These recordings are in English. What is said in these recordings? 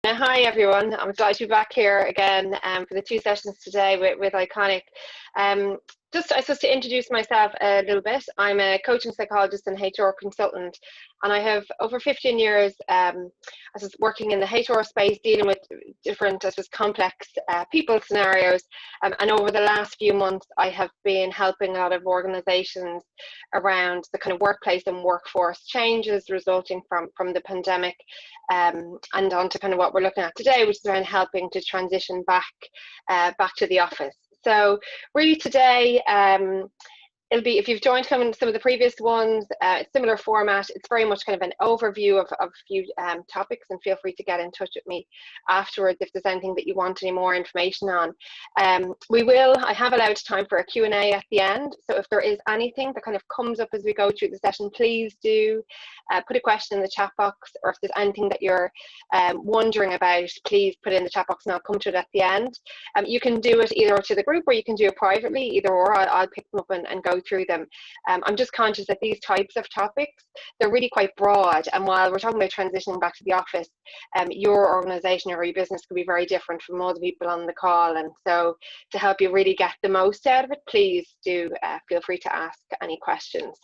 Hi everyone, I'm delighted to be back here again for the two sessions today with Iconic. Just I suppose to introduce myself a little bit, I'm a coaching psychologist and HR consultant, and I have over 15 years I was working in the HR space, dealing with different, I suppose, complex people scenarios, and over the last few months I have been helping a lot of organizations around the kind of workplace and workforce changes resulting from the pandemic, and on to kind of what we're looking at today, which is around helping to transition back to the office. So really today, it'll be, if you've joined some of the previous ones, similar format. It's very much kind of an overview of a few topics, and feel free to get in touch with me afterwards if there's anything that you want any more information on. I have allowed time for a Q&A at the end, so if there is anything that kind of comes up as we go through the session, please do put a question in the chat box, or if there's anything that you're wondering about, please put it in the chat box and I'll come to it at the end. You can do it either to the group or you can do it privately, either or. I'll pick them up and go through them. I'm just conscious that these types of topics, they're really quite broad, and while we're talking about transitioning back to the office, your organization or your business could be very different from all the people on the call, and so to help you really get the most out of it, please do feel free to ask any questions.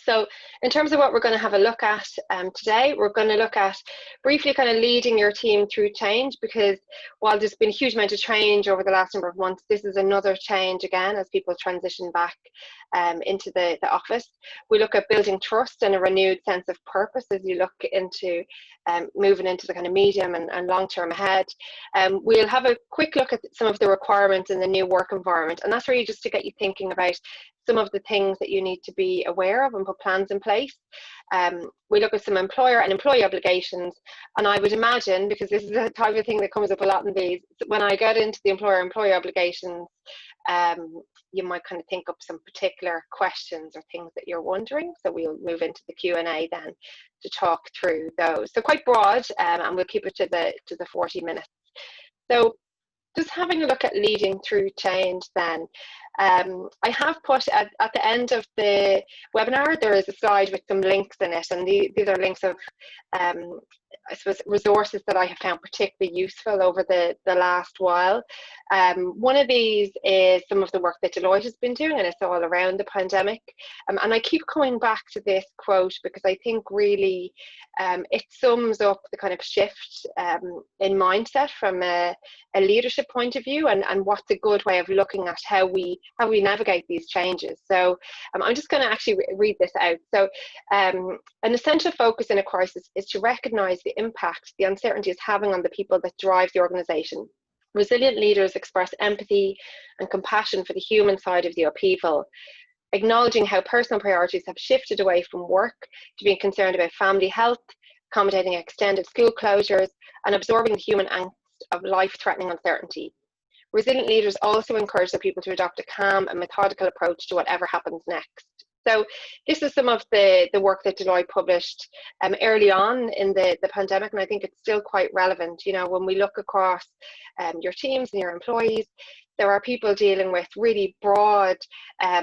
So in terms of what we're going to have a look at today, we're going to look at briefly kind of leading your team through change, because while there's been a huge amount of change over the last number of months, this is another change again as people transition back into the office. We look at building trust and a renewed sense of purpose as you look into moving into the kind of medium and long term ahead. We'll have a quick look at some of the requirements in the new work environment, and that's really just to get you thinking about some of the things that you need to be aware of and put plans in place. We look at some employer and employee obligations, and I would imagine, because this is the type of thing that comes up a lot in these, when I get into the employer-employee obligations, you might kind of think up some particular questions or things that you're wondering, so we'll move into the Q&A then to talk through those. So quite broad, and we'll keep it to the 40 minutes. So just having a look at leading through change then. I have put at the end of the webinar, there is a slide with some links in it, and these are links of I suppose resources that I have found particularly useful over the last while. One of these is some of the work that Deloitte has been doing, and it's all around the pandemic. And I keep coming back to this quote because I think really it sums up the kind of shift in mindset from a leadership point of view, and what's a good way of looking at how we navigate these changes. So I'm just going to actually read this out. So an essential focus in a crisis is to recognize the impact the uncertainty is having on the people that drive the organization. Resilient leaders express empathy and compassion for the human side of the upheaval, acknowledging how personal priorities have shifted away from work to being concerned about family health, accommodating extended school closures, and absorbing the human angst of life-threatening uncertainty. Resilient leaders also encourage their people to adopt a calm and methodical approach to whatever happens next. So this is some of the work that Deloitte published early on in the pandemic, and I think it's still quite relevant. You know, when we look across your teams and your employees, there are people dealing with really broad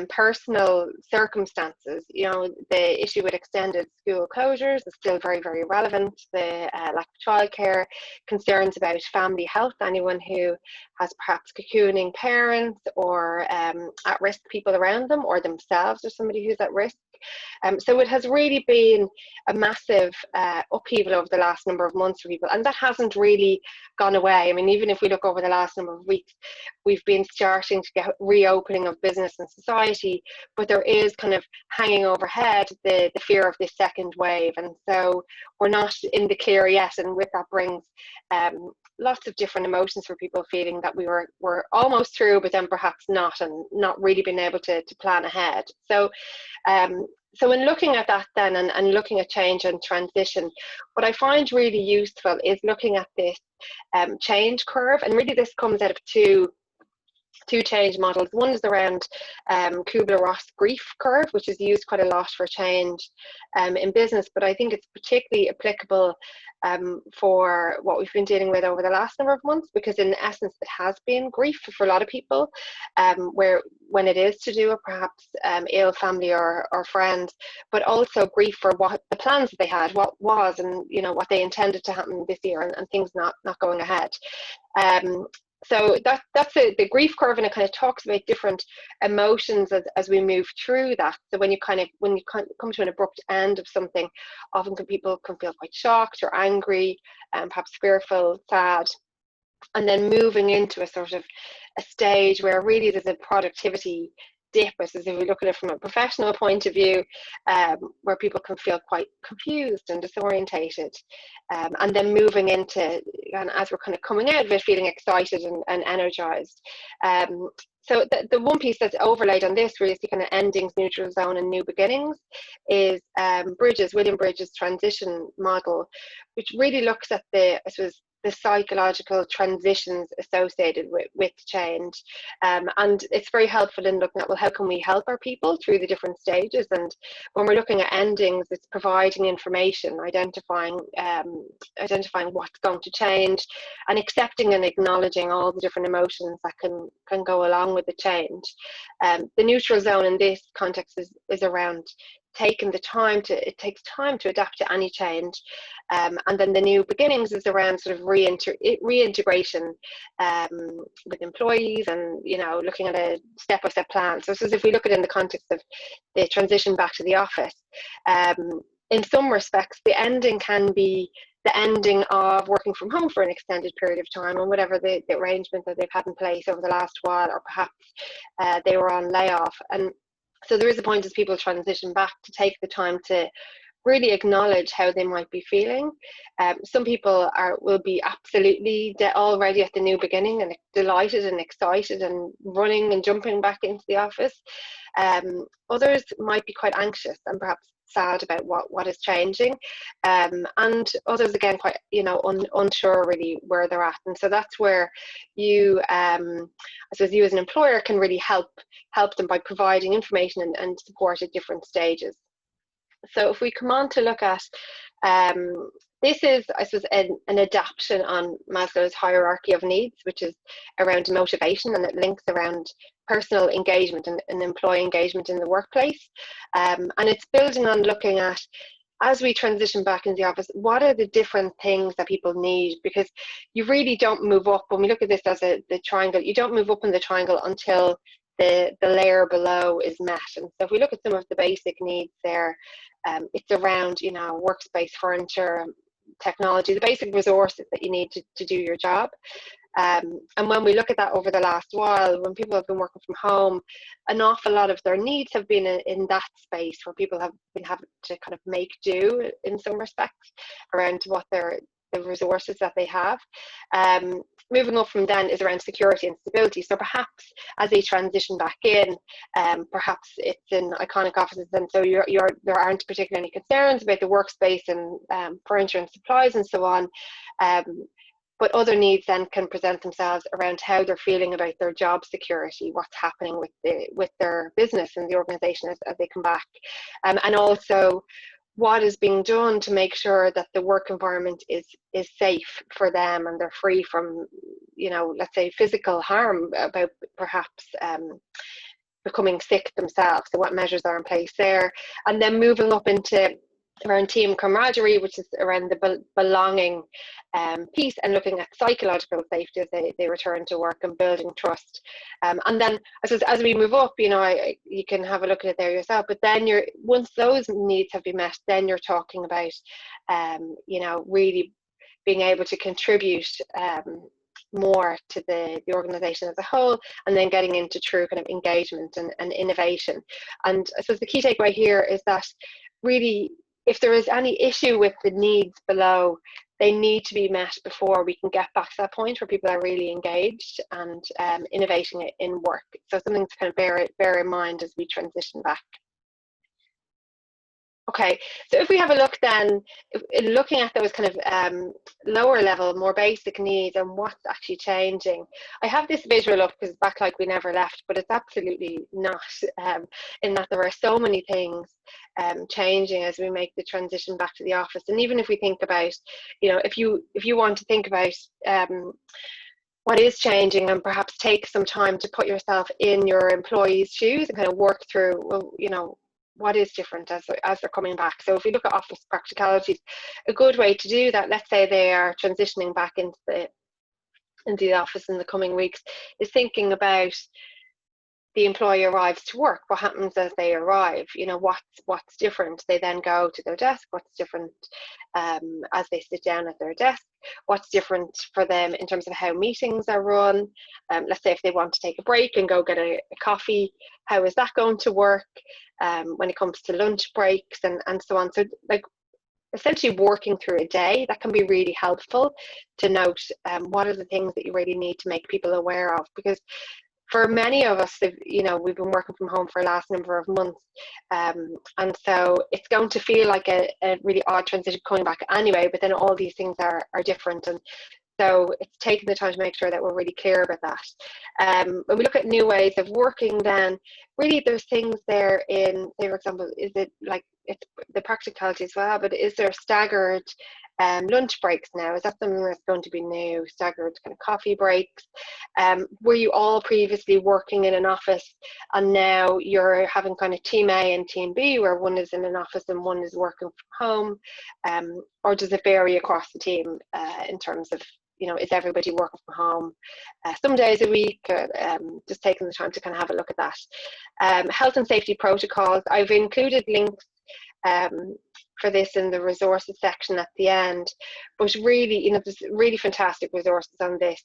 personal circumstances. You know, the issue with extended school closures is still very, very relevant. The lack of childcare, concerns about family health, anyone who has perhaps cocooning parents or at-risk people around them, or themselves or somebody who's at risk. So it has really been a massive upheaval over the last number of months for people, and that hasn't really gone away. I mean, even if we look over the last number of weeks, we've been starting to get reopening of business and society, but there is kind of hanging overhead the fear of this second wave, and so we're not in the clear yet, and with that brings lots of different emotions for people, feeling that we're almost through, but then perhaps not, and not really being able to plan ahead. So in looking at that then, and looking at change and transition, what I find really useful is looking at this change curve, and really this comes out of two two change models. One is around Kubler-Ross grief curve, which is used quite a lot for change in business, but I think it's particularly applicable for what we've been dealing with over the last number of months, because in essence it has been grief for a lot of people, where when it is to do with perhaps ill family or friends, but also grief for what the plans that they had, what was, and what they intended to happen this year, and things not going ahead. So that's the grief curve, and it kind of talks about different emotions as we move through that. So when you come to an abrupt end of something, often people can feel quite shocked or angry, and perhaps fearful, sad, and then moving into a sort of a stage where really there's a productivity dip, as if we look at it from a professional point of view, where people can feel quite confused and disorientated, and then moving into, and as we're kind of coming out of it, feeling excited and energized. So the one piece that's overlaid on this, really, is the kind of endings, neutral zone, and new beginnings, is William Bridges' transition model, which really looks at the psychological transitions associated with change. And it's very helpful in looking at, well, how can we help our people through the different stages? And when we're looking at endings, it's providing information, identifying what's going to change, and accepting and acknowledging all the different emotions that can go along with the change. The neutral zone in this context is around taking the time it takes time to adapt to any change, and then the new beginnings is around sort of reintegration with employees, and looking at a step-by-step plan. So if we look at it in the context of the transition back to the office, in some respects the ending can be the ending of working from home for an extended period of time, and whatever the arrangement that they've had in place over the last while, or perhaps they were on layoff. And so there is a point as people transition back to take the time to really acknowledge how they might be feeling. Some people will be absolutely already at the new beginning and delighted and excited and running and jumping back into the office. Others might be quite anxious and perhaps sad about what is changing, and others again quite unsure really where they're at. And so that's where you, I suppose, you as an employer can really help them by providing information and support at different stages. So if we come on to look at, this is, I suppose, an adaptation on Maslow's hierarchy of needs, which is around motivation, and it links around personal engagement and employee engagement in the workplace. And it's building on looking at, as we transition back into the office, what are the different things that people need? Because you really don't move up, when we look at this as the triangle, you don't move up in the triangle until the layer below is met. And so if we look at some of the basic needs there, it's around workspace, furniture, technology, the basic resources that you need to do your job. And when we look at that over the last while, when people have been working from home, an awful lot of their needs have been in that space where people have been having to kind of make do in some respects around what the resources that they have. Moving up from then is around security and stability. So perhaps as they transition back in, perhaps it's in iconic offices, and so there aren't particularly any concerns about the workspace and furniture and supplies and so on. But other needs then can present themselves around how they're feeling about their job security, what's happening with their business and the organisation as they come back, and also what is being done to make sure that the work environment is safe for them, and they're free from, let's say, physical harm, about perhaps becoming sick themselves. So what measures are in place there? And then moving up into around team camaraderie, which is around the belonging piece, and looking at psychological safety as they return to work, and building trust. And then I suppose as we move up, you can have a look at it there yourself, but then once those needs have been met, then you're talking about really being able to contribute more to the organisation as a whole, and then getting into true kind of engagement and innovation. And I suppose the key takeaway here is that really, if there is any issue with the needs below, they need to be met before we can get back to that point where people are really engaged and innovating in work. So something to kind of bear in mind as we transition back. Okay, so if we have a look then, in looking at those kind of lower level, more basic needs and what's actually changing, I have this visual up because it's back like we never left, but it's absolutely not, in that there are so many things changing as we make the transition back to the office. And even if we think about, if you want to think about what is changing and perhaps take some time to put yourself in your employees' shoes and kind of work through, well, what is different as they're coming back. So if we look at office practicalities, a good way to do that, let's say they are transitioning back into the office in the coming weeks, is thinking about the employee arrives to work. What happens as they arrive? What's different? They then go to their desk. What's different as they sit down at their desk? What's different for them in terms of how meetings are run? Let's say if they want to take a break and go get a coffee, how is that going to work when it comes to lunch breaks and so on? So like essentially working through a day, that can be really helpful to note what are the things that you really need to make people aware of, because for many of us, we've been working from home for the last number of months, and so it's going to feel like a really odd transition coming back anyway, but then all these things are different, and so it's taking the time to make sure that we're really clear about that. When we look at new ways of working, then really there's things there in, say for example, is it like, it's the practicality as well, but is there staggered lunch breaks now? Is that something that's going to be new? Staggered kind of coffee breaks? Were you all previously working in an office and now you're having kind of team A and team B, where one is in an office and one is working from home? Or does it vary across the team in terms of, is everybody working from home some days a week? Just taking the time to kind of have a look at that. Health and safety protocols, I've included links for this in the resources section at the end, but really, there's really fantastic resources on this.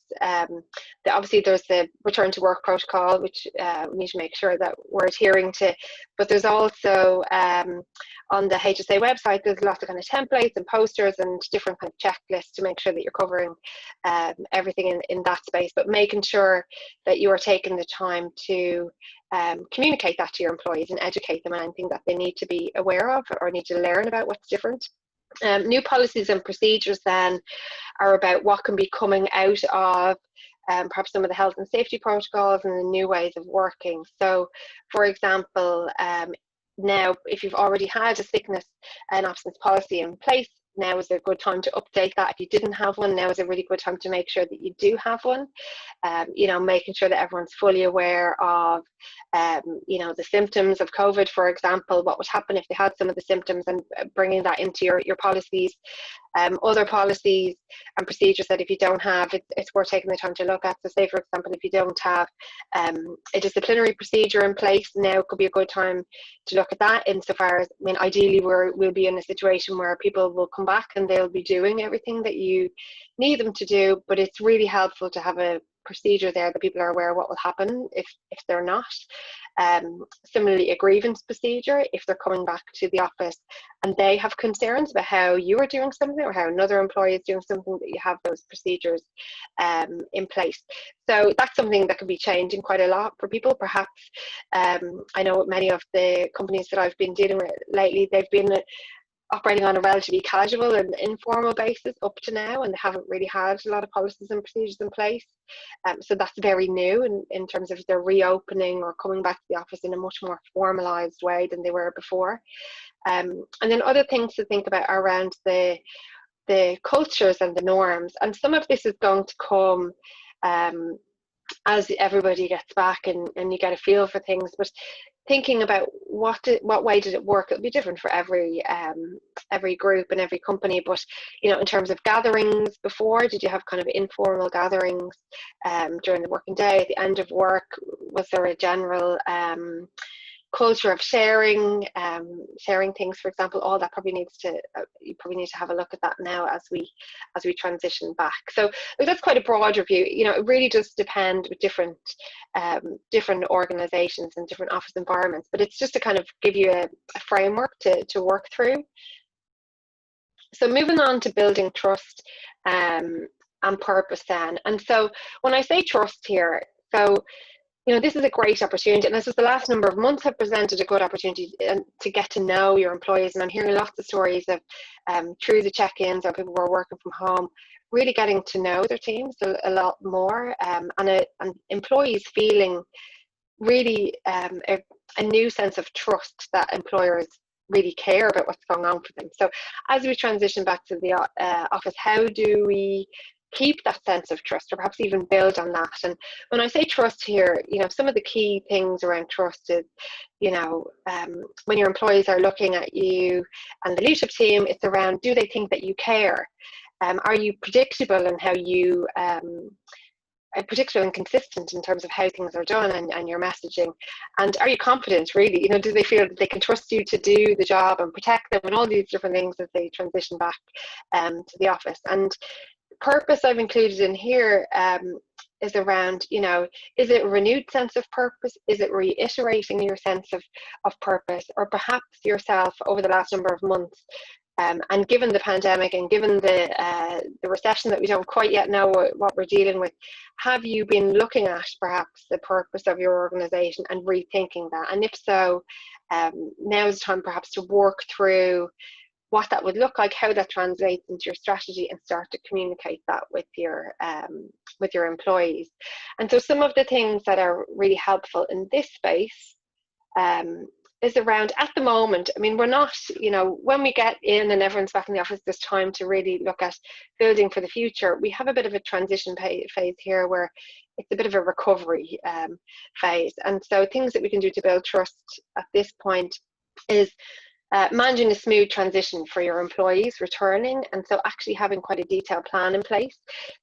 Obviously there's the return to work protocol, which we need to make sure that we're adhering to, but there's also on the HSA website, there's lots of kind of templates and posters and different kind of checklists to make sure that you're covering everything in that space, but making sure that you are taking the time to communicate that to your employees and educate them on anything that they need to be aware of or need to learn about what's different. New policies and procedures then are about what can be coming out of perhaps some of the health and safety protocols and the new ways of working. So for example, now if you've already had a sickness and absence policy in place, now is a good time to update that. If you didn't have one, now is a really good time to make sure that you do have one. Making sure that everyone's fully aware of, the symptoms of COVID, for example, what would happen if they had some of the symptoms, and bringing that into your policies. Other policies and procedures that if you don't have, it's worth taking the time to look at. So say, for example, if you don't have a disciplinary procedure in place, now could be a good time to look at that, insofar as, ideally we'll be in a situation where people will come back and they'll be doing everything that you need them to do, but it's really helpful to have a procedure there that people are aware of what will happen if they're not. Similarly, a grievance procedure, if they're coming back to the office and they have concerns about how you are doing something or how another employee is doing something, that you have those procedures in place. So that's something that can be changing quite a lot for people. Perhaps I know many of the companies that I've been dealing with lately, they've been operating on a relatively casual and informal basis up to now, and they haven't really had a lot of policies and procedures in place. So that's very new in terms of their reopening or coming back to the office in a much more formalised way than they were before. And then other things to think about are around the cultures and the norms. And some of this is going to come as everybody gets back and you get a feel for things, but thinking about what way did it work, it'll be different for every group and every company. But in terms of gatherings before, did you have kind of informal gatherings during the working day, at the end of work? Was there a general culture of sharing things, for example? All that probably needs to you probably need to have a look at that now as we transition back. So that's quite a broad review. It really does depend with different organizations and different office environments, but it's just to kind of give you a framework to work through. So moving on to building trust and purpose then. And so when I say trust here, so this is a great opportunity, and this is the last number of months have presented a good opportunity to get to know your employees. And I'm hearing lots of stories of through the check-ins or people who are working from home, really getting to know their teams a lot more, and employees feeling really a new sense of trust that employers really care about what's going on for them. So as we transition back to the office, how do we keep that sense of trust, or perhaps even build on that? And when I say trust here, some of the key things around trust is, when your employees are looking at you and the leadership team, it's around, do they think that you care? Are you predictable in how you predictable and consistent in terms of how things are done and your messaging? And are you confident, really? Do they feel that they can trust you to do the job and protect them and all these different things as they transition back to the office? And purpose I've included in here is around, is it a renewed sense of purpose? Is it reiterating your sense of purpose? Or perhaps yourself over the last number of months, and given the pandemic and given the recession that we don't quite yet know what we're dealing with, have you been looking at perhaps the purpose of your organization and rethinking that? And if so, now is the time perhaps to work through what that would look like, how that translates into your strategy, and start to communicate that with your employees. And so some of the things that are really helpful in this space is around, at the moment, we're not, when we get in and everyone's back in the office, there's time to really look at building for the future. We have a bit of a transition phase here where it's a bit of a recovery phase. And so things that we can do to build trust at this point is managing a smooth transition for your employees returning, and so actually having quite a detailed plan in place.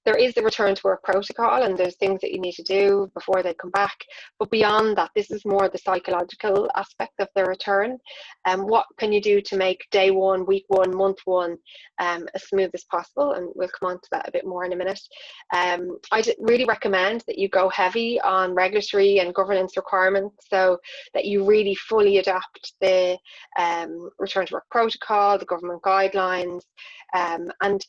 There is the return to work protocol, and there's things that you need to do before they come back, but beyond that, this is more the psychological aspect of the return. What can you do to make day one, week one, month one as smooth as possible? And we'll come on to that a bit more in a minute. I really recommend that you go heavy on regulatory and governance requirements, so that you really fully adopt the return to work protocol, the government guidelines, and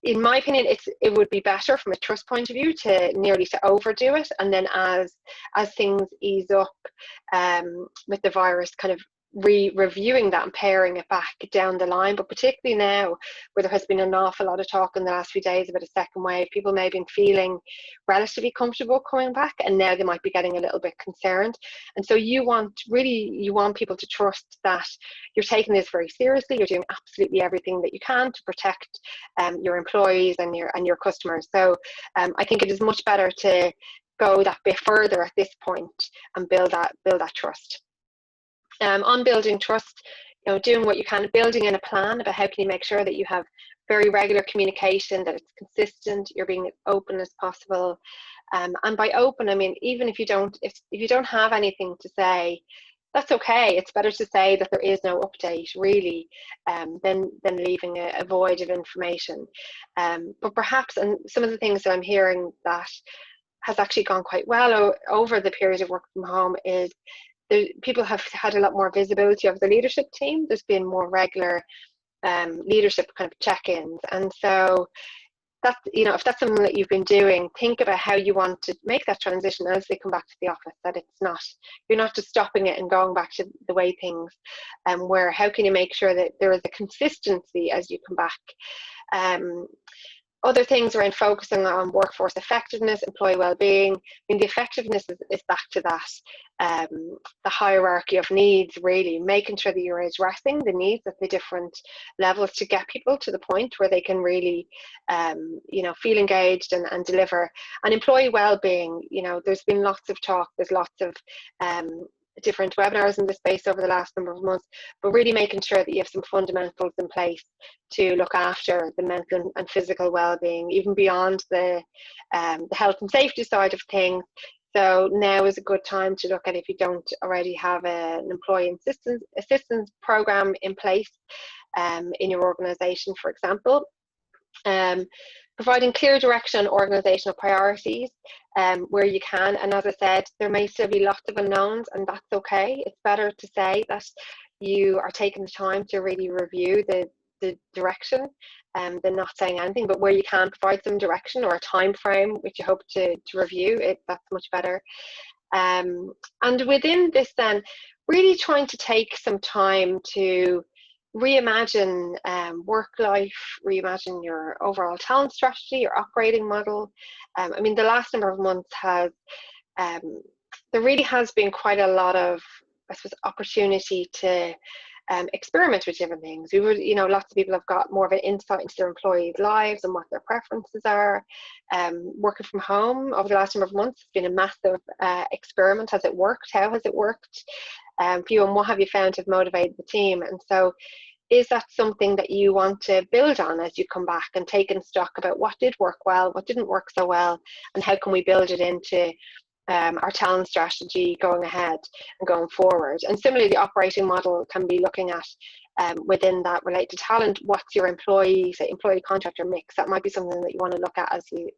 in my opinion, it would be better from a trust point of view to overdo it, and then as things ease up with the virus, kind of reviewing that and paring it back down the line. But particularly now, where there has been an awful lot of talk in the last few days about a second wave, people may have been feeling relatively comfortable coming back, and now they might be getting a little bit concerned. And so you want people to trust that you're taking this very seriously. You're doing absolutely everything that you can to protect your employees and your customers. So I think it is much better to go that bit further at this point and build that trust. On building trust, doing what you can, building in a plan about how can you make sure that you have very regular communication, that it's consistent, you're being as open as possible. And by open, I mean, even if you don't have anything to say, that's okay. It's better to say that there is no update, really, than leaving a void of information. But perhaps, and some of the things that I'm hearing that has actually gone quite well over the period of work from home is people have had a lot more visibility of the leadership team. There's been more regular leadership kind of check-ins, and so that's, if that's something that you've been doing, think about how you want to make that transition as they come back to the office, that you're not just stopping it and going back to the way things were. How can you make sure that there is a consistency as you come back? Other things around focusing on workforce effectiveness, employee well-being. The effectiveness is back to that, the hierarchy of needs, really, making sure that you're addressing the needs at the different levels to get people to the point where they can really, feel engaged and deliver. And employee well-being, there's been lots of talk, there's lots of different webinars in this space over the last number of months, but really making sure that you have some fundamentals in place to look after the mental and physical well-being, even beyond the health and safety side of things. So now is a good time to look at, if you don't already have an employee assistance program in place in your organisation, for example. Providing clear direction on organisational priorities where you can. And as I said, there may still be lots of unknowns, and that's okay. It's better to say that you are taking the time to really review the direction than not saying anything. But where you can provide some direction or a time frame which you hope to review, that's much better. And within this then, really trying to take some time to reimagine work life, reimagine your overall talent strategy, your operating model. I mean, the last number of months has, there really has been quite a lot of, I suppose, opportunity to experiment with different things. We would, you know, lots of people have got more of an insight into their employees' lives and what their preferences are. Working from home over the last number of months has been a massive experiment. Has it worked? How has it worked for you, and what have you found to have motivated the team? And so, is that something that you want to build on as you come back and take in stock about what did work well, what didn't work so well, and how can we build it into our talent strategy going ahead and going forward? And similarly, the operating model can be looking at within that related to talent, what's your employee contractor mix? That might be something that you want to look at as you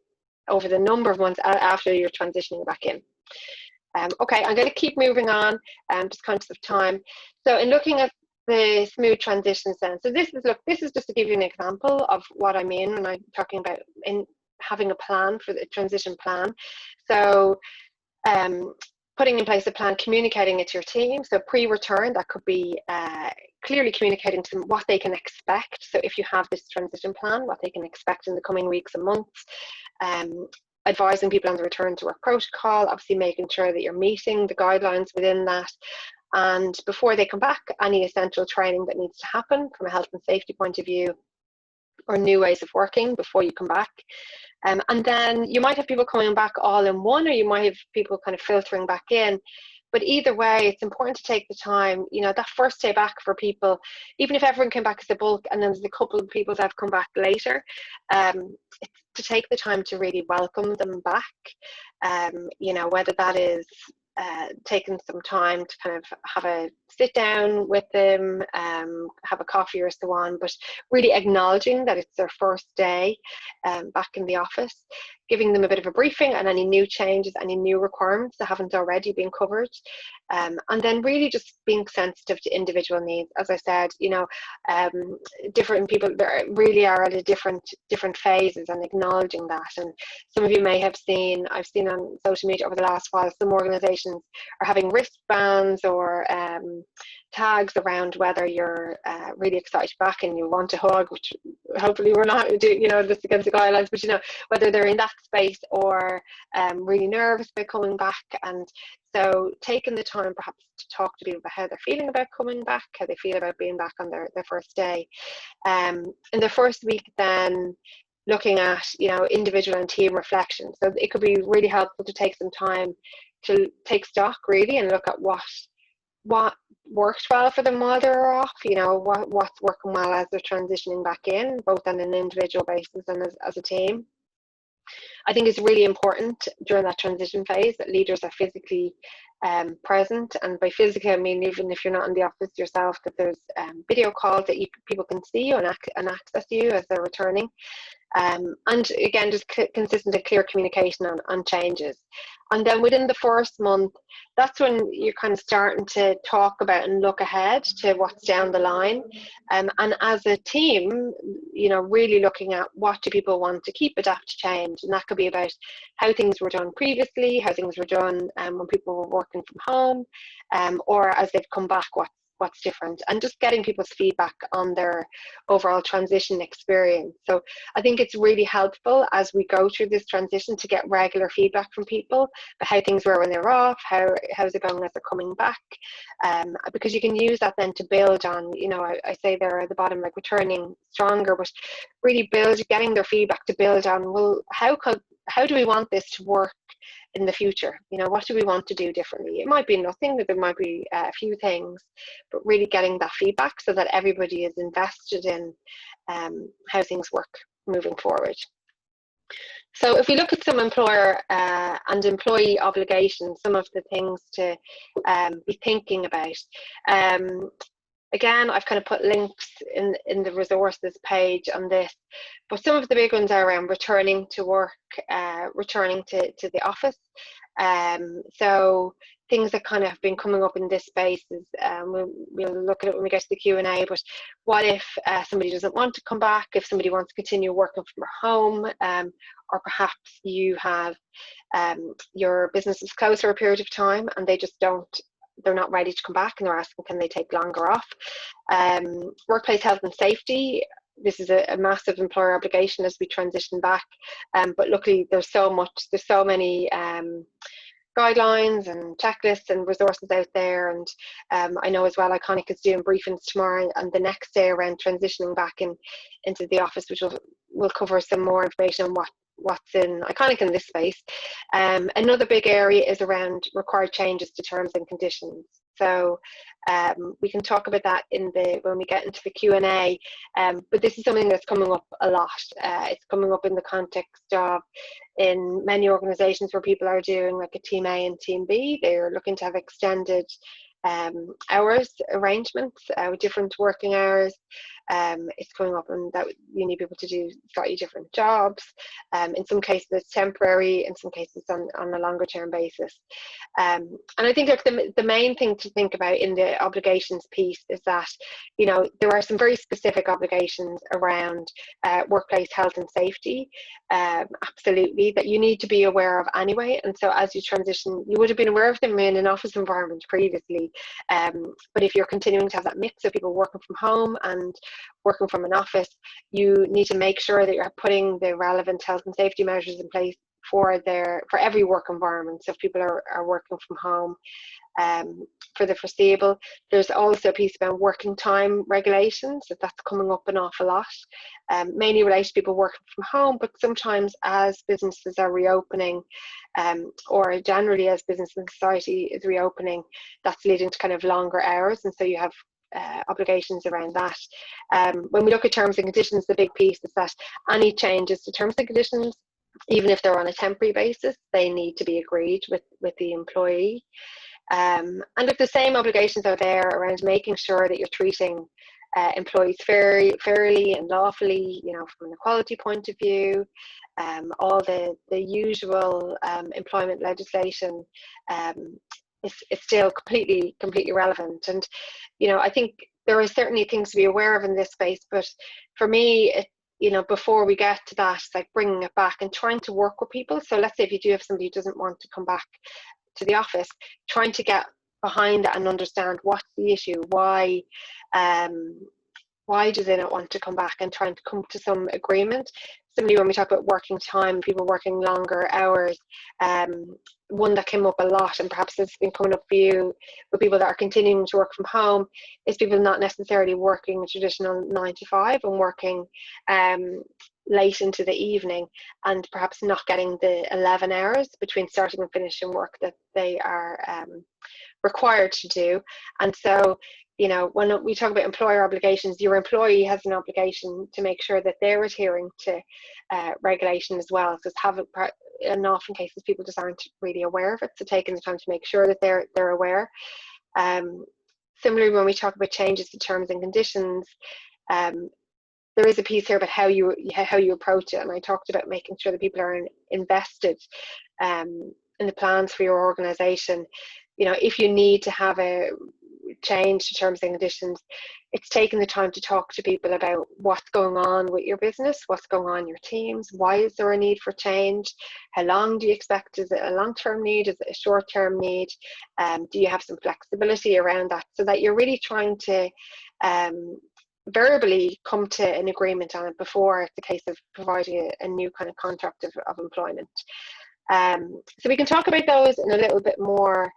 over the number of months after you're transitioning back in. Okay, I'm going to keep moving on, just conscious of time. So in looking at the smooth transitions then, so this is just to give you an example of what I mean when I'm talking about in having a plan for the transition plan. So putting in place a plan, communicating it to your team. So pre-return, that could be clearly communicating to them what they can expect. So if you have this transition plan, what they can expect in the coming weeks and months. Advising people on the return to work protocol, obviously making sure that you're meeting the guidelines within that. And before they come back, any essential training that needs to happen from a health and safety point of view, or new ways of working before you come back. And then you might have people coming back all in one, or you might have people kind of filtering back in. But either way, it's important to take the time, you know, that first day back for people, even if everyone came back as a bulk and then there's a couple of people that have come back later, it's to take the time to really welcome them back, you know, whether that is taking some time to kind of have a sit down with them, have a coffee or so on, but really acknowledging that it's their first day back in the office, giving them a bit of a briefing on any new changes, any new requirements that haven't already been covered, and then really just being sensitive to individual needs. As I said, you know, different people really are at a different phases, and acknowledging that. And some of you may have seen, I've seen on social media over the last while, some organizations are having wristbands or tags around whether you're really excited back and you want to hug, which hopefully we're not, you know, this against the guidelines, but you know, whether they're in that space or really nervous about coming back. And so taking the time perhaps to talk to people about how they're feeling about coming back, how they feel about being back on their first day. In the first week then, looking at, you know, individual and team reflection. So it could be really helpful to take some time to take stock really and look at what worked well for them while they're off, you know, what's working well as they're transitioning back in, both on an individual basis and as a team. I think it's really important during that transition phase that leaders are physically present, and by physically I mean even if you're not in the office yourself, that there's video calls that people can see you and access you as they're returning. And again, just consistent and clear communication on changes. And then within the first month, that's when you're kind of starting to talk about and look ahead to what's down the line. And as a team, you know, really looking at what do people want to keep, adapt, change. And that could be about how things were done previously, how things were done when people were working from home, or as they've come back, what's different, and just getting people's feedback on their overall transition experience. So I think it's really helpful as we go through this transition to get regular feedback from people about how things were when they were off, how's it going as they're coming back, because you can use that then to build on, you know, I say there at the bottom, like returning stronger, but really getting their feedback to build on, well, how do we want this to work in the future? You know, what do we want to do differently? It might be nothing, but there might be a few things, but really getting that feedback so that everybody is invested in how things work moving forward. So if we look at some employer and employee obligations, some of the things to be thinking about. Again, I've kind of put links in the resources page on this, but some of the big ones are around returning to work, returning to the office. So things that kind of have been coming up in this space is, we'll look at it when we get to the Q&A, but what if somebody doesn't want to come back, if somebody wants to continue working from home, or perhaps you have your business is closed for a period of time and they're not ready to come back, and they're asking can they take longer off. Workplace health and safety, this is a massive employer obligation as we transition back, but luckily there's so many guidelines and checklists and resources out there, and I know as well Iconic is doing briefings tomorrow and the next day around transitioning back into the office, which will cover some more information on what's in Iconic in this space. Another big area is around required changes to terms and conditions. So we can talk about that when we get into the Q&A, but this is something that's coming up a lot. It's coming up in the context of, in many organizations where people are doing like a team A and team B, they're looking to have extended hours arrangements with different working hours. It's coming up and that you need people to do slightly different jobs. In some cases it's temporary, in some cases on a longer term basis. And I think like the main thing to think about in the obligations piece is that, you know, there are some very specific obligations around workplace health and safety, absolutely, that you need to be aware of anyway. And so as you transition, you would have been aware of them in an office environment previously, but if you're continuing to have that mix of people working from home and working from an office, you need to make sure that you're putting the relevant health and safety measures in place for every work environment. So if people are working from home for the foreseeable. There's also a piece about working time regulations, that's coming up an awful lot, mainly related to people working from home, but sometimes as businesses are reopening, or generally as business and society is reopening, that's leading to kind of longer hours, and so you have obligations around that. When we look at terms and conditions, the big piece is that any changes to terms and conditions, even if they're on a temporary basis, they need to be agreed with the employee. And if the same obligations are there around making sure that you're treating employees fairly and lawfully, you know, from an equality point of view, all the usual employment legislation is still completely relevant. And, you know, I think there are certainly things to be aware of in this space, but for me, you know, before we get to that, it's like bringing it back and trying to work with people. So let's say if you do have somebody who doesn't want to come back to the office, trying to get behind that and understand what's the issue, why do they not want to come back, and trying to come to some agreement. Similarly, when we talk about working time, people working longer hours, one that came up a lot, and perhaps it's been coming up for you with people that are continuing to work from home, is people not necessarily working a traditional 9 to 5 and working late into the evening, and perhaps not getting the 11 hours between starting and finishing work that they are required to do. And so, you know, when we talk about employer obligations, your employee has an obligation to make sure that they're adhering to regulation as well. So in often cases, people just aren't really aware of it. So taking the time to make sure that they're aware. Similarly, when we talk about changes to terms and conditions, there is a piece here about how you approach it. And I talked about making sure that people are invested in the plans for your organization. You know, if you need to have a change to terms and conditions, it's taking the time to talk to people about what's going on with your business, what's going on in your teams, why is there a need for change, how long do you expect, is it a long-term need, is it a short-term need, do you have some flexibility around that, so that you're really trying to verbally come to an agreement on it before it's a case of providing a new kind of contract of employment. So we can talk about those in a little bit more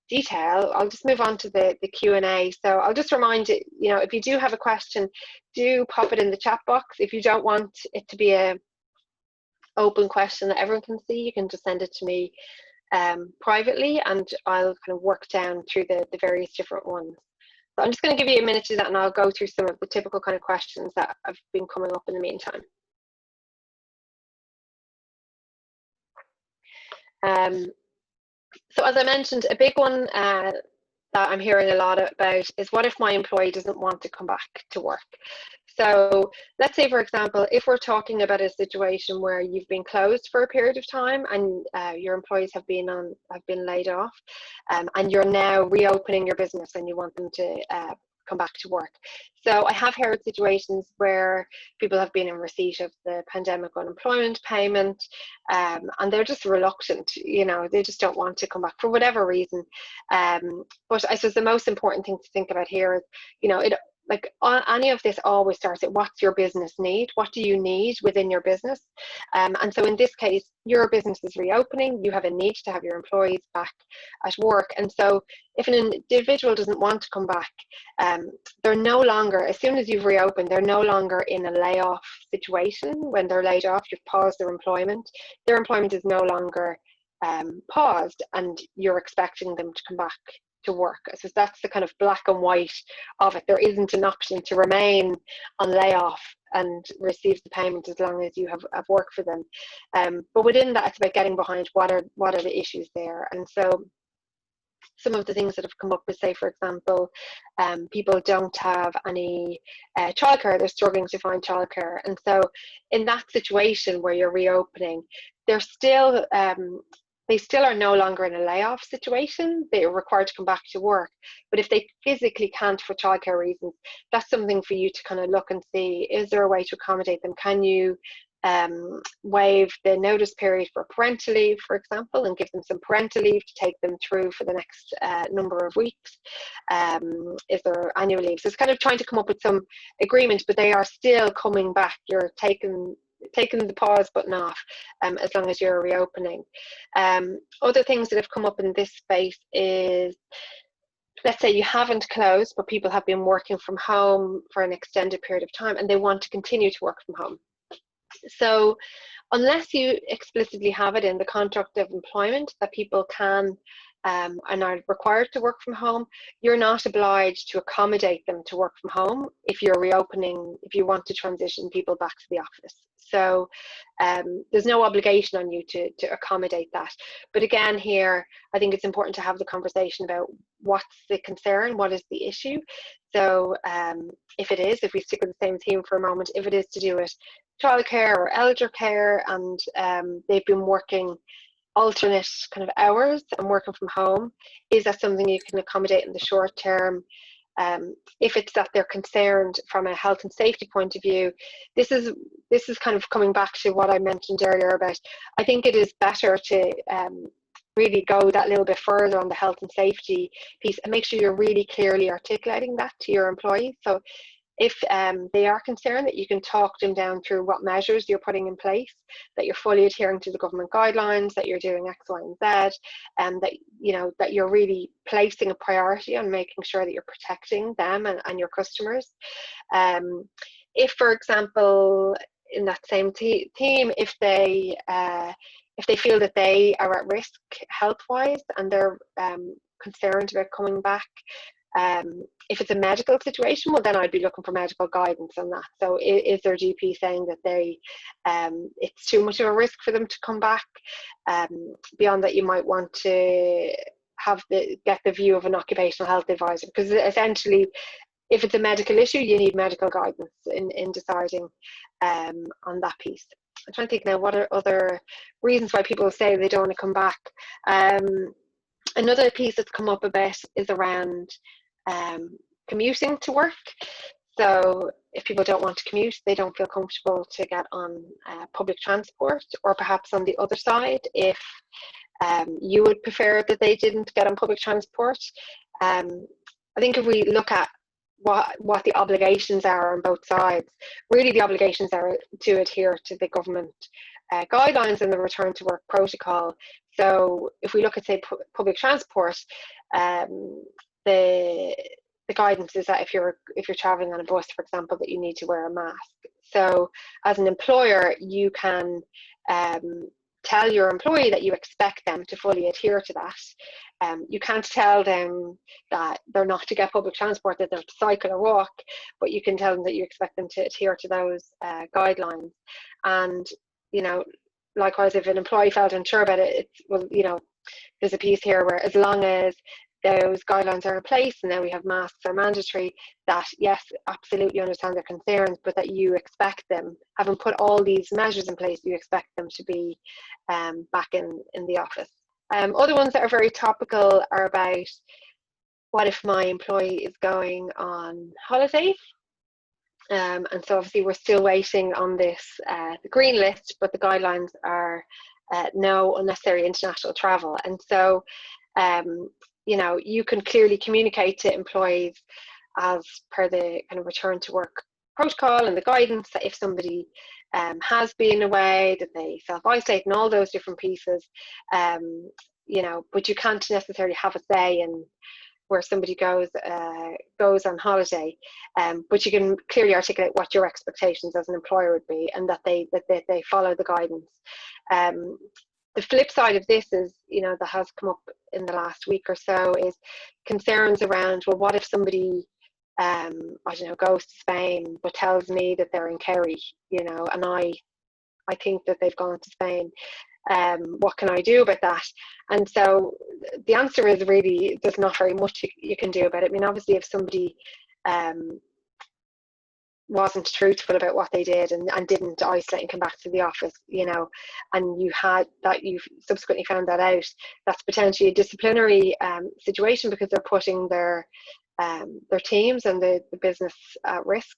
detail. I'll just move on to the Q&A. So I'll just remind you, you know, if you do have a question, do pop it in the chat box. If you don't want it to be an open question that everyone can see, you can just send it to me privately, and I'll kind of work down through the various different ones. So I'm just going to give you a minute to do that, and I'll go through some of the typical kind of questions that have been coming up in the meantime. So as I mentioned, a big one that I'm hearing a lot about is, what if my employee doesn't want to come back to work? So let's say, for example, if we're talking about a situation where you've been closed for a period of time and your employees have been laid off, and you're now reopening your business and you want them to come back to work. So I have heard situations where people have been in receipt of the pandemic unemployment payment, and they're just reluctant, they just don't want to come back for whatever reason. But I suppose the most important thing to think about here is, any of this always starts at what's your business need? What do you need within your business? And so in this case, your business is reopening, you have a need to have your employees back at work. And so if an individual doesn't want to come back, they're no longer, as soon as you've reopened, they're no longer in a layoff situation. When they're laid off, you've paused their employment. Their employment is no longer paused, and you're expecting them to come back to work. So that's the kind of black and white of it. There isn't an option to remain on layoff and receive the payment as long as you have work for them. But within that, it's about getting behind what are the issues there. And so some of the things that have come up is, say, for example, people don't have any childcare, they're struggling to find childcare. And so in that situation where you're reopening, they're still they still are no longer in a layoff situation. They are required to come back to work. But if they physically can't for childcare reasons, that's something for you to kind of look and see, is there a way to accommodate them? Can you waive the notice period for parental leave, for example, and give them some parental leave to take them through for the next number of weeks? Is there annual leave? So it's kind of trying to come up with some agreement, but they are still coming back. You're taking the pause button off as long as you're reopening. Other things that have come up in this space is, let's say you haven't closed, but people have been working from home for an extended period of time and they want to continue to work from home. So unless you explicitly have it in the contract of employment that people can and are required to work from home, you're not obliged to accommodate them to work from home if you're reopening, if you want to transition people back to the office. So there's no obligation on you to accommodate that. But again, here, I think it's important to have the conversation about what's the concern, what is the issue. So if we stick with the same theme for a moment, if it is to do with childcare or elder care, and they've been working alternate kind of hours and working from home, is that something you can accommodate in the short term? If it's that they're concerned from a health and safety point of view, this is kind of coming back to what I mentioned earlier about, I think it is better to really go that little bit further on the health and safety piece and make sure you're really clearly articulating that to your employees. So if they are concerned, that you can talk them down through what measures you're putting in place, that you're fully adhering to the government guidelines, that you're doing X, Y, and Z, and that you're really placing a priority on making sure that you're protecting them and your customers. If, for example, in that same theme, if they feel that they are at risk health-wise and they're concerned about coming back, if it's a medical situation, well, then I'd be looking for medical guidance on that. So is their GP saying that it's too much of a risk for them to come back? Beyond that, you might want to get the view of an occupational health advisor, because essentially, if it's a medical issue, you need medical guidance in deciding on that piece. I'm trying to think now, what are other reasons why people say they don't want to come back? Another piece that's come up a bit is around commuting to work. So if people don't want to commute, they don't feel comfortable to get on public transport, or perhaps on the other side, if you would prefer that they didn't get on public transport. I think if we look at what the obligations are on both sides, really the obligations are to adhere to the government guidelines and the return to work protocol. So if we look at, say, public transport, the guidance is that if you're traveling on a bus, for example, that you need to wear a mask. So as an employer, you can tell your employee that you expect them to fully adhere to that. You can't tell them that they're not to get public transport, that they're to cycle or walk, but you can tell them that you expect them to adhere to those guidelines. And likewise, if an employee felt unsure about it, there's a piece here where, as long as those guidelines are in place and now we have masks are mandatory, that yes, absolutely understand their concerns, but that you expect them, having put all these measures in place, you expect them to be back in the office. Other ones that are very topical are about, what if my employee is going on holiday? And so obviously we're still waiting on this, the green list, but the guidelines are no unnecessary international travel. And so, you know, you can clearly communicate to employees as per the kind of return to work protocol and the guidance that if somebody has been away, that they self-isolate and all those different pieces, you know, but you can't necessarily have a say in where somebody goes on holiday, but you can clearly articulate what your expectations as an employer would be, and that they follow the guidance. The flip side of this is, you know, that has come up in the last week or so, is concerns around, well, what if somebody I don't know, goes to Spain but tells me that they're in Kerry, you know, and I think that they've gone to Spain. What can I do about that? And so the answer is really, there's not very much you can do about it. I mean, obviously, if somebody wasn't truthful about what they did and didn't isolate and come back to the office, you know, and you had that, you've subsequently found that out, that's potentially a disciplinary situation, because they're putting their teams and the business at risk.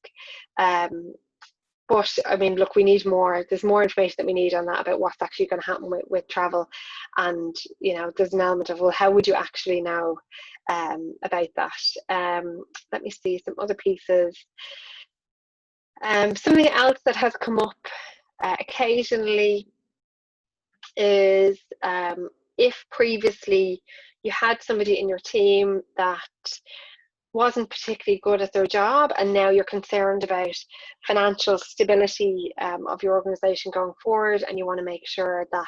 But I mean, look, we need more. There's more information that we need on that about what's actually going to happen with travel, and you know, there's an element of, well, how would you actually know about that? Let me see some other pieces. Something else that has come up occasionally is if previously you had somebody in your team that wasn't particularly good at their job, and now you're concerned about financial stability of your organization going forward, and you want to make sure that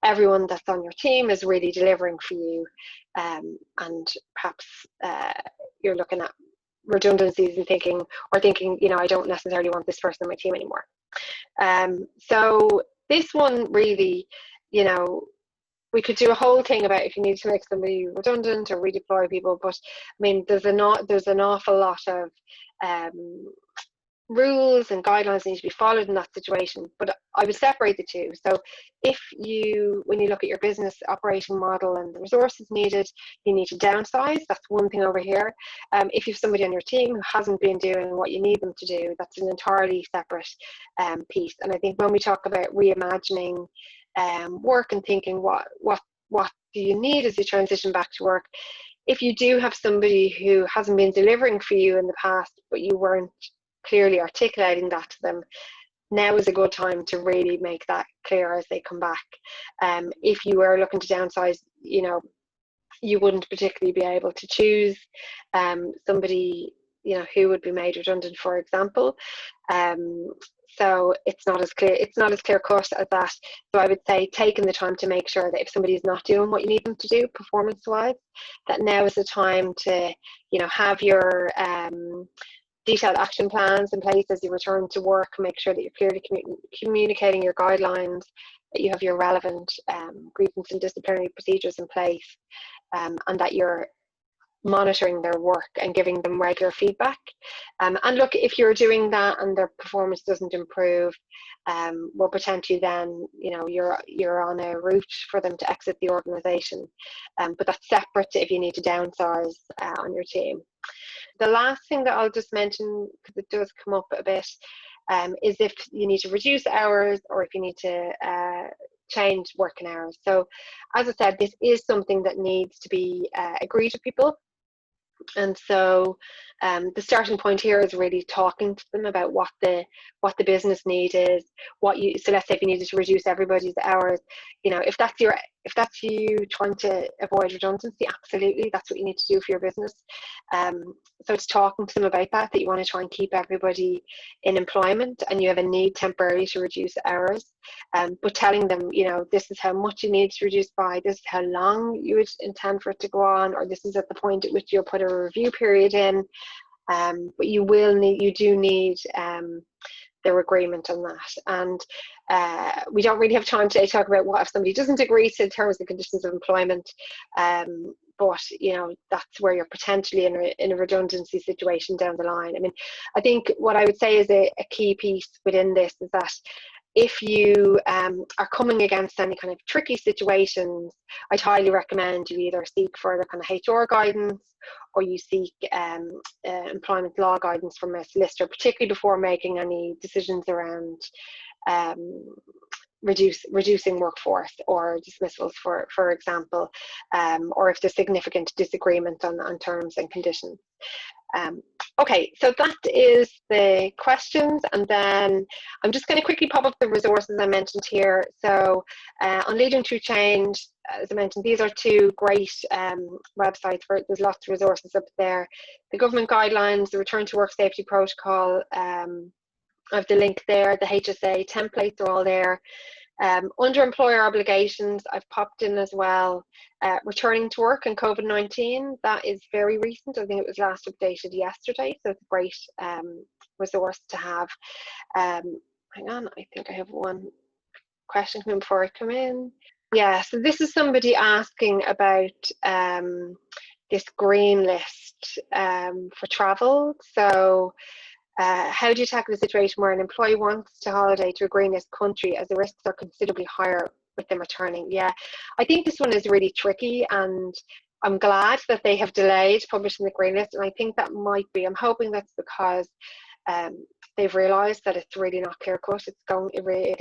everyone that's on your team is really delivering for you, and perhaps you're looking at redundancies and thinking, you know, I don't necessarily want this person on my team anymore. So this one really, you know, we could do a whole thing about if you need to make somebody redundant or redeploy people, but I mean, there's an awful lot of rules and guidelines that need to be followed in that situation. But I would separate the two. So if you, when you look at your business operating model and the resources needed, you need to downsize. That's one thing over here. If you have somebody on your team who hasn't been doing what you need them to do, that's an entirely separate piece. And I think when we talk about reimagining work and thinking what do you need as you transition back to work, if you do have somebody who hasn't been delivering for you in the past, but you weren't clearly articulating that to them, now is a good time to really make that clear as they come back. If you were looking to downsize, you know, you wouldn't particularly be able to choose somebody, you know, who would be made redundant, for example. So it's not as clear cut as that. So I would say taking the time to make sure that if somebody is not doing what you need them to do performance wise, that now is the time to, you know, have your detailed action plans in place as you return to work. Make sure that you're clearly communicating your guidelines, that you have your relevant grievance and disciplinary procedures in place, and that you're monitoring their work and giving them regular feedback. And look, if you're doing that and their performance doesn't improve, well, potentially then, you know, you're on a route for them to exit the organization. But that's separate to if you need to downsize on your team. The last thing that I'll just mention, because it does come up a bit, is if you need to reduce hours or if you need to change working hours. So as I said, this is something that needs to be agreed with people. And so the starting point here is really talking to them about what the business need is, so let's say if you needed to reduce everybody's hours, you know, if that's you trying to avoid redundancy, absolutely, that's what you need to do for your business. So it's talking to them about that you want to try and keep everybody in employment and you have a need temporarily to reduce hours, but telling them, you know, this is how much you need to reduce by, this is how long you would intend for it to go on, or this is at the point at which you'll put a review period in, but you do need their agreement on that. And we don't really have time today to talk about what if somebody doesn't agree to terms and conditions of employment, but that's where you're potentially in a redundancy situation down the line. I mean, I think what I would say is a key piece within this is that if you are coming against any kind of tricky situations, I'd highly recommend you either seek further kind of HR guidance, or you seek employment law guidance from a solicitor, particularly before making any decisions around reducing workforce or dismissals, for example, or if there's significant disagreement on terms and conditions. Okay, so that is the questions, and then I'm just going to quickly pop up the resources I mentioned here. So on Leading Through Change, as I mentioned, these are two great websites where there's lots of resources up there. The government guidelines, the Return to Work Safety Protocol, I have the link there. The HSA templates are all there. Under employer obligations, I've popped in as well, returning to work and COVID-19. That is very recent. I think it was last updated yesterday, so it's a great resource to have. Hang on, I think I have one question coming before I come in. Yeah, so this is somebody asking about this green list for travel. So how do you tackle a situation where an employee wants to holiday to a green list country as the risks are considerably higher with them returning? Yeah, I think this one is really tricky, and I'm glad that they have delayed publishing the green list, and I think that might be, I'm hoping that's because they've realised that it's really not clear cut. It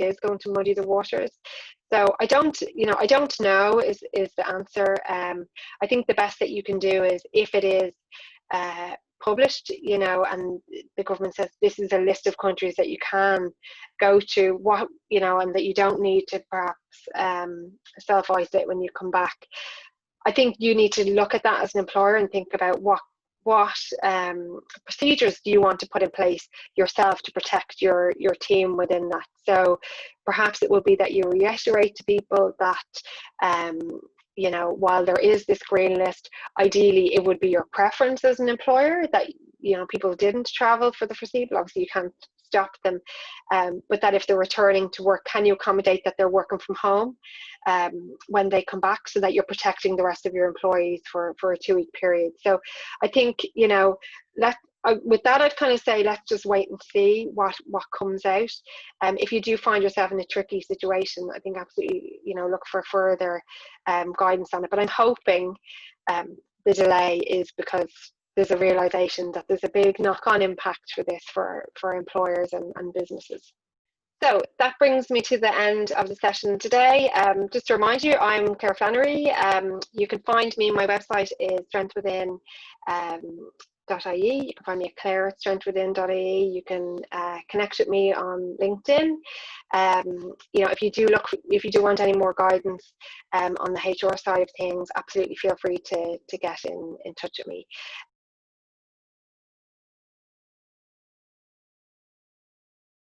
is going to muddy the waters. So I don't know is the answer. I think the best that you can do is, if it is published, and the government says this is a list of countries that you can go to, and that you don't need to perhaps self-isolate when you come back. I think you need to look at that as an employer and think about what procedures do you want to put in place yourself to protect your team within that. So perhaps it will be that you reiterate to people that while there is this green list, ideally it would be your preference as an employer that people didn't travel for the foreseeable. Obviously you can't stop them, but that if they're returning to work, can you accommodate that they're working from home when they come back, so that you're protecting the rest of your employees for a 2-week period. So I think with that, I'd kind of say let's just wait and see what comes out. If you do find yourself in a tricky situation, I think absolutely look for further guidance on it. But I'm hoping the delay is because there's a realization that there's a big knock-on impact for this for employers and businesses. So that brings me to the end of the session today. Just to remind you, I'm Claire Flannery. You can find me, my website is strengthwithin.ie. You can find me at claire@strengthwithin.ie. You can connect with me on LinkedIn. If you do want any more guidance on the HR side of things, absolutely feel free to get in touch with me.